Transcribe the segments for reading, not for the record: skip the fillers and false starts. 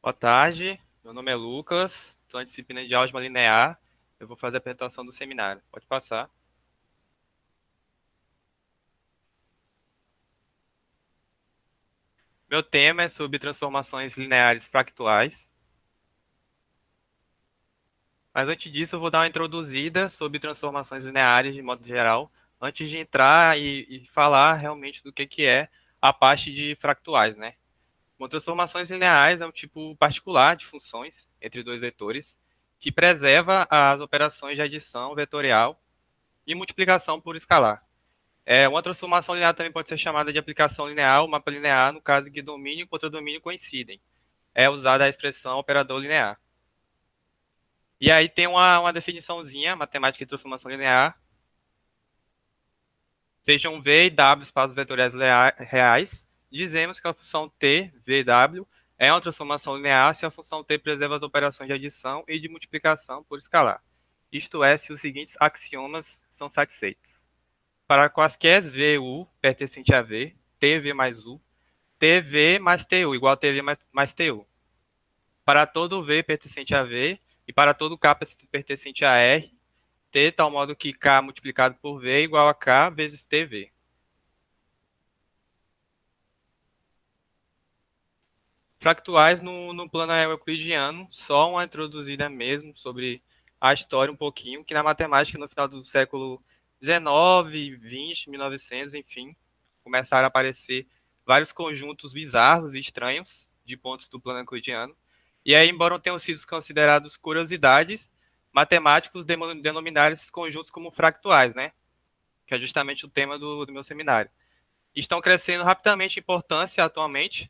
Boa tarde, meu nome é Lucas, estou na disciplina de álgebra linear. Eu vou fazer a apresentação do seminário. Pode passar. Meu tema é sobre transformações lineares fractuais. Mas antes disso, eu vou dar uma introduzida sobre transformações lineares de modo geral, antes de entrar e falar realmente do que é a parte de fractuais, né? Bom, transformações lineares é um tipo particular de funções entre dois vetores que preserva as operações de adição vetorial e multiplicação por escalar. Uma transformação linear também pode ser chamada de aplicação linear ou mapa linear, no caso em que domínio e contradomínio coincidem. É usada a expressão operador linear. E aí tem uma definiçãozinha, matemática de transformação linear. Sejam V e W espaços vetoriais reais, dizemos que a função T, V e W, é uma transformação linear se a função T preserva as operações de adição e de multiplicação por escalar. Isto é, se os seguintes axiomas são satisfeitos. Para quaisquer V U pertencente a V, TV mais U, TV mais TU igual a TV mais TU. Para todo V pertencente a V e para todo K pertencente a R, T tal modo que K multiplicado por V é igual a K vezes TV. Fractuais no plano euclidiano, só uma introduzida mesmo sobre a história um pouquinho, que na matemática no final do século XIX, XX, 1900, enfim, começaram a aparecer vários conjuntos bizarros e estranhos de pontos do plano euclidiano. E aí, embora não tenham sido considerados curiosidades, matemáticos denominaram esses conjuntos como fractuais, né? Que é justamente o tema do meu seminário. Estão crescendo rapidamente em importância atualmente.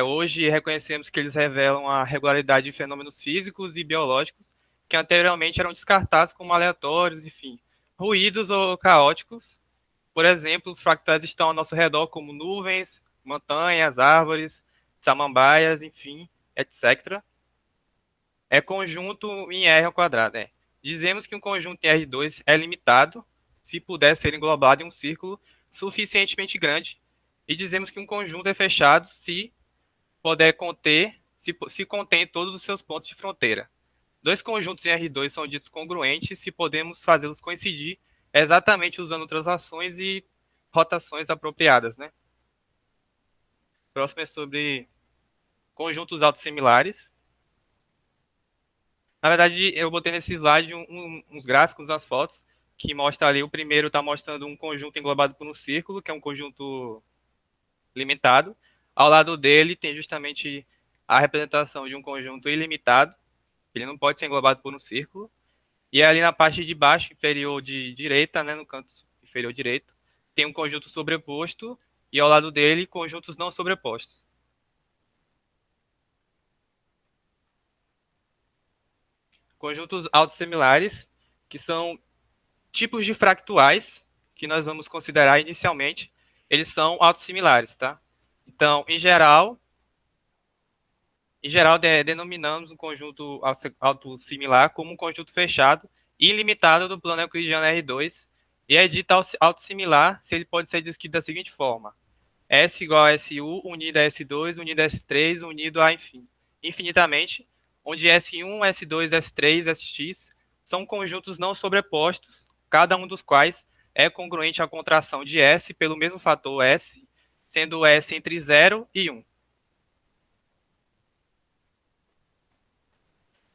Hoje reconhecemos que eles revelam a regularidade de fenômenos físicos e biológicos que anteriormente eram descartados como aleatórios, enfim, ruídos ou caóticos. Por exemplo, os fractais estão ao nosso redor como nuvens, montanhas, árvores, samambaias, enfim, etc. É conjunto em R ao quadrado. Dizemos que um conjunto em R2 é limitado se puder ser englobado em um círculo suficientemente grande. E dizemos que um conjunto é fechado se puder conter, se contém todos os seus pontos de fronteira. Dois conjuntos em R2 são ditos congruentes se podemos fazê-los coincidir exatamente usando translações e rotações apropriadas, né? Próximo é sobre conjuntos autossimilares. Na verdade, eu botei nesse slide uns gráficos, as fotos, que mostra ali, o primeiro está mostrando um conjunto englobado por um círculo, que é um conjunto limitado. Ao lado dele tem justamente a representação de um conjunto ilimitado, ele não pode ser englobado por um círculo. E ali na parte de baixo, inferior de direita, né, no canto inferior direito, tem um conjunto sobreposto e ao lado dele, conjuntos não sobrepostos. Conjuntos autossimilares, que são tipos de fractuais que nós vamos considerar inicialmente, eles são autossimilares, tá? Então, denominamos um conjunto autossimilar como um conjunto fechado e ilimitado do plano euclidiano R2, e é dito autossimilar se ele pode ser descrito da seguinte forma: S igual a SU unido a S2 unido a S3 unido a, enfim, infinitamente, onde S1, S2, S3, Sx são conjuntos não sobrepostos, cada um dos quais é congruente à contração de S pelo mesmo fator S, sendo S entre 0 e 1.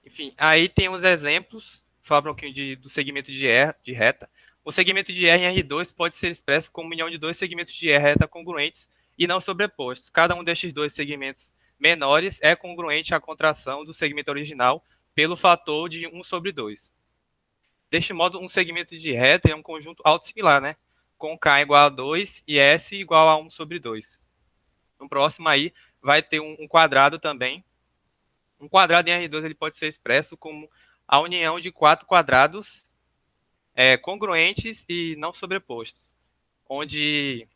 Enfim, aí tem os exemplos, falar um pouquinho do segmento de reta. O segmento de R em R2 pode ser expresso como união de dois segmentos de reta congruentes e não sobrepostos. Cada um destes dois segmentos menores é congruente à contração do segmento original pelo fator de 1 sobre 2. Deste modo, um segmento de reta é um conjunto autossimilar, né? Com K igual a 2 e S igual a 1 sobre 2. No próximo aí vai ter um quadrado também. Um quadrado em R2 ele pode ser expresso como a união de quatro quadrados congruentes e não sobrepostos, onde,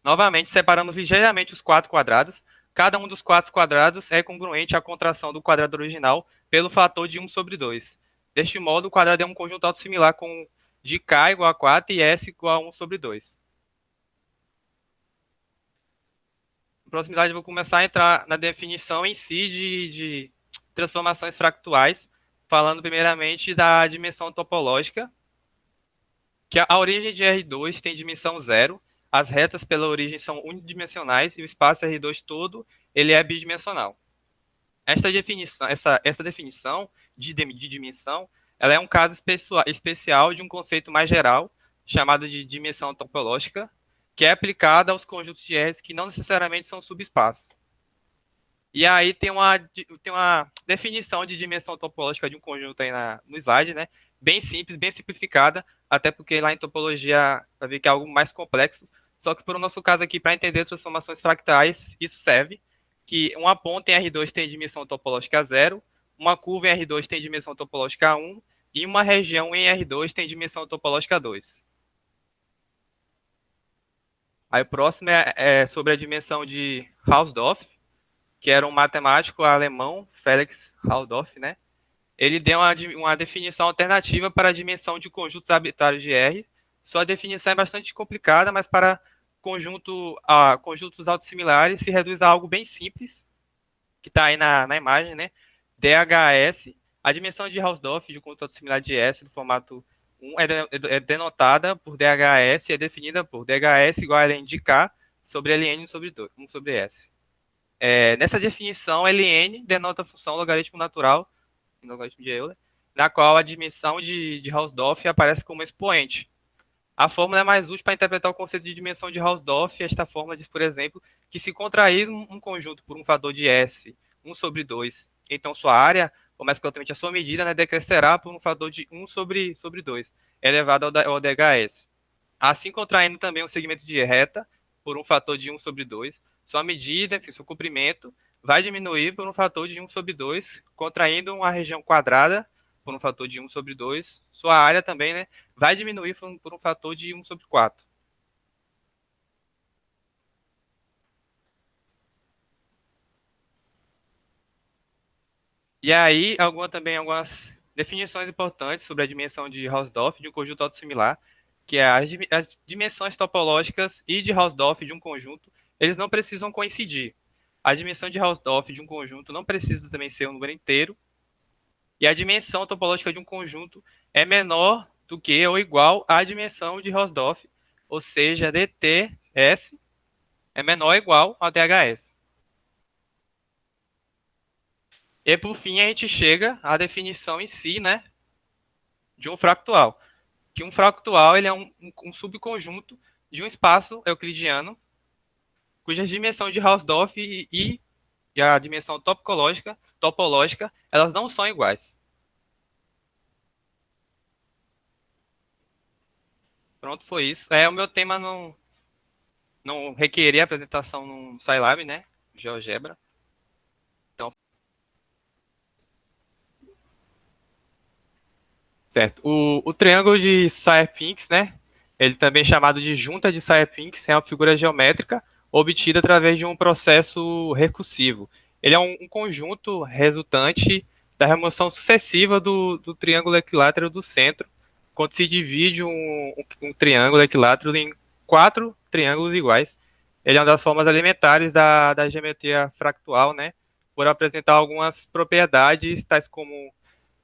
novamente, separamos ligeiramente os quatro quadrados. Cada um dos quatro quadrados é congruente à contração do quadrado original pelo fator de 1 sobre 2. Deste modo, o quadrado é um conjunto autossimilar com de K igual a 4 e S igual a 1 sobre 2. proximidade eu vou começar a entrar na definição em si de transformações fractuais, falando primeiramente da dimensão topológica, que a origem de R2 tem dimensão zero, as retas pela origem são unidimensionais e o espaço R2 todo ele é bidimensional. Essa definição de dimensão, ela é um caso especial de um conceito mais geral, chamado de dimensão topológica, que é aplicada aos conjuntos de R's que não necessariamente são subespaços. E aí tem uma definição de dimensão topológica de um conjunto aí no slide, né? Bem simples, bem simplificada, até porque lá em topologia vai ver que é algo mais complexo. Só que para o nosso caso aqui, para entender transformações fractais, isso serve que uma ponta em R2 tem dimensão topológica 0, uma curva em R2 tem dimensão topológica 1 e uma região em R2 tem dimensão topológica 2. Aí o próximo é sobre a dimensão de Hausdorff, que era um matemático alemão, Felix Hausdorff, né? Ele deu uma definição alternativa para a dimensão de conjuntos arbitrários de R. Sua definição é bastante complicada, mas para conjuntos autossimilares se reduz a algo bem simples, que está aí na imagem, né? DHS, a dimensão de Hausdorff de um conjunto autossimilar de S do formato 1 é denotada por DHS e é definida por DHS igual a ln de K sobre ln 1 sobre 2, 1 sobre S. Nessa definição, ln denota a função logaritmo natural, logaritmo de Euler, na qual a dimensão de Hausdorff aparece como expoente. A fórmula é mais útil para interpretar o conceito de dimensão de Hausdorff. Esta fórmula diz, por exemplo, que se contrair um conjunto por um fator de S, 1 sobre 2, então sua área, ou mais corretamente a sua medida, né, decrescerá por um fator de 1 sobre 2, elevado ao DHS. Assim, contraindo também um segmento de reta por um fator de 1 sobre 2, sua medida, enfim, seu comprimento, vai diminuir por um fator de 1 sobre 2, contraindo uma região quadrada por um fator de 1 sobre 2. Sua área também, né, vai diminuir por um fator de 1 sobre 4. E aí, algumas definições importantes sobre a dimensão de Hausdorff de um conjunto autossimilar, que é as dimensões topológicas e de Hausdorff de um conjunto, eles não precisam coincidir. A dimensão de Hausdorff de um conjunto não precisa também ser um número inteiro, e a dimensão topológica de um conjunto é menor do que ou igual à dimensão de Hausdorff, ou seja, DTS é menor ou igual a DHS. E por fim a gente chega à definição em si, né, de um fractal. Que um fractal ele é um subconjunto de um espaço euclidiano cuja dimensão de Hausdorff e a dimensão topológica elas não são iguais. Pronto, foi isso. O meu tema não requeria apresentação no Scilab, né? GeoGebra. Então, certo. O triângulo de Sierre-Pinx, né? Ele também é chamado de junta de Sierre-Pinx, é uma figura geométrica obtida através de um processo recursivo. Ele é um conjunto resultante da remoção sucessiva do triângulo equilátero do centro, quando se divide um triângulo equilátero em quatro triângulos iguais. Ele é uma das formas elementares da geometria fractal, né? Por apresentar algumas propriedades, tais como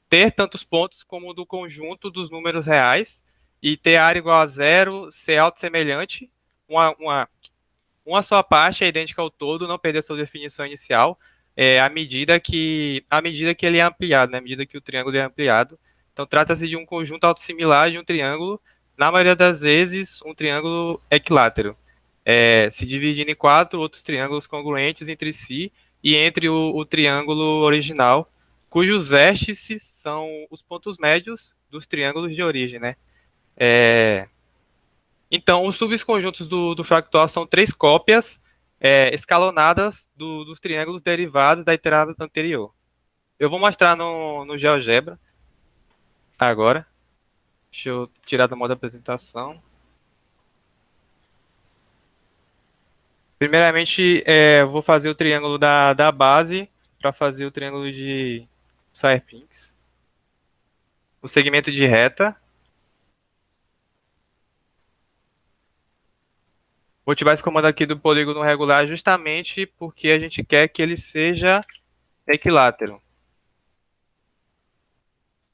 ter tantos pontos como do conjunto dos números reais e ter área igual a zero, ser autossemelhante, uma só parte é idêntica ao todo, não perder sua definição inicial, à medida que ele é ampliado, né, à medida que o triângulo é ampliado. Então, trata-se de um conjunto autossimilar de um triângulo, na maioria das vezes, um triângulo equilátero, se dividindo em quatro outros triângulos congruentes entre si e entre o triângulo original, cujos vértices são os pontos médios dos triângulos de origem, né? É, então, os subconjuntos do fractal são três cópias escalonadas dos triângulos derivados da iterada anterior. Eu vou mostrar no GeoGebra agora. Deixa eu tirar da modo apresentação. Primeiramente, vou fazer o triângulo da base para fazer o triângulo de Sierre-Pinx. O segmento de reta. Vou ativar esse comando aqui do polígono regular justamente porque a gente quer que ele seja equilátero.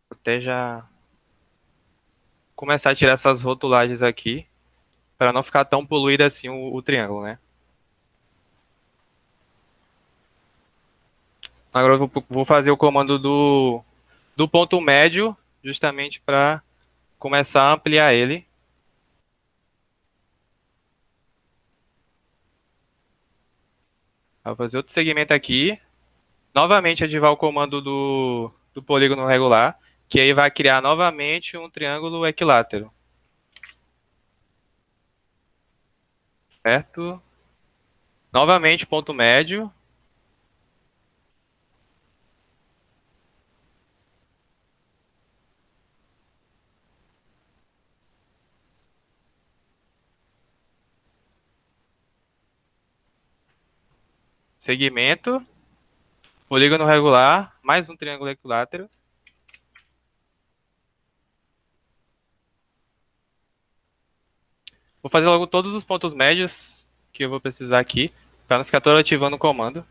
Vou até já começar a tirar essas rotulagens aqui, para não ficar tão poluído assim o triângulo, né? Agora eu vou fazer o comando do ponto médio, justamente para começar a ampliar ele. Vou fazer outro segmento aqui. Novamente ativar o comando do polígono regular, que aí vai criar novamente um triângulo equilátero. Certo? Novamente ponto médio. Segmento. Polígono regular. Mais um triângulo equilátero. Vou fazer logo todos os pontos médios que eu vou precisar aqui, para não ficar todo ativando o comando.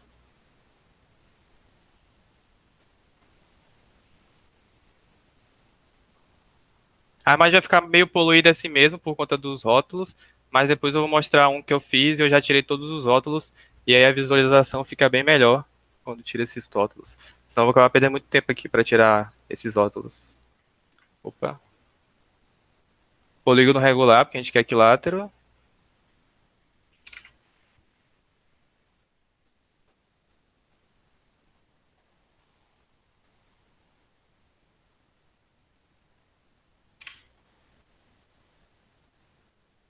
A imagem vai ficar meio poluída assim mesmo por conta dos rótulos, mas depois eu vou mostrar um que eu fiz e eu já tirei todos os rótulos e aí a visualização fica bem melhor quando tira esses rótulos. Senão eu vou acabar perdendo muito tempo aqui para tirar esses rótulos. Opa. Polígono regular, porque a gente quer equilátero.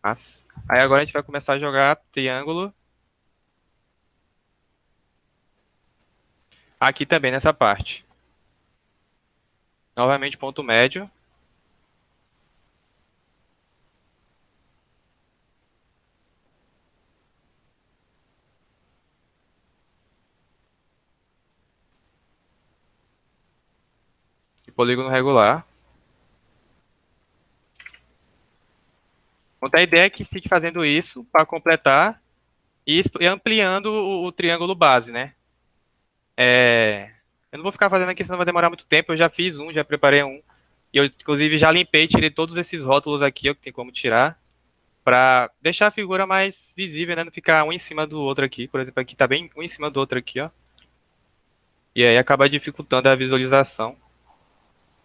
Mas, aí agora a gente vai começar a jogar triângulo aqui também nessa parte. Novamente ponto médio. E polígono regular. Então a ideia é que fique fazendo isso para completar e ampliando o triângulo base, né? Eu não vou ficar fazendo aqui, senão vai demorar muito tempo. Eu já fiz um, já preparei um. E eu, inclusive, já limpei, tirei todos esses rótulos aqui, ó, que tem como tirar, para deixar a figura mais visível, né? Não ficar um em cima do outro aqui. Por exemplo, aqui tá bem um em cima do outro aqui, ó. E aí acaba dificultando a visualização.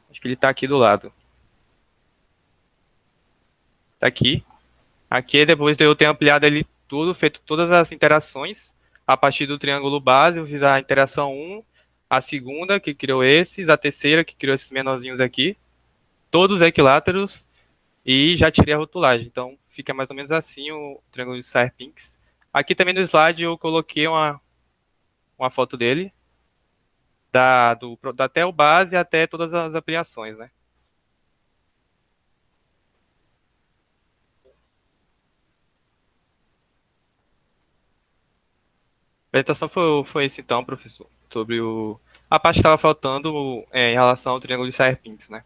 Acho que ele tá aqui do lado. Tá aqui. Aqui, depois de eu ter ampliado ele tudo, feito todas as interações, a partir do triângulo base, eu fiz a interação um, a segunda, que criou esses, a terceira, que criou esses menorzinhos aqui, todos equiláteros, e já tirei a rotulagem. Então, fica mais ou menos assim o triângulo de Serpinx. Aqui também no slide eu coloquei uma foto dele, até o base até todas as ampliações, né? A apresentação foi isso então, professor, sobre a parte que estava faltando em relação ao triângulo de Serpinx, né?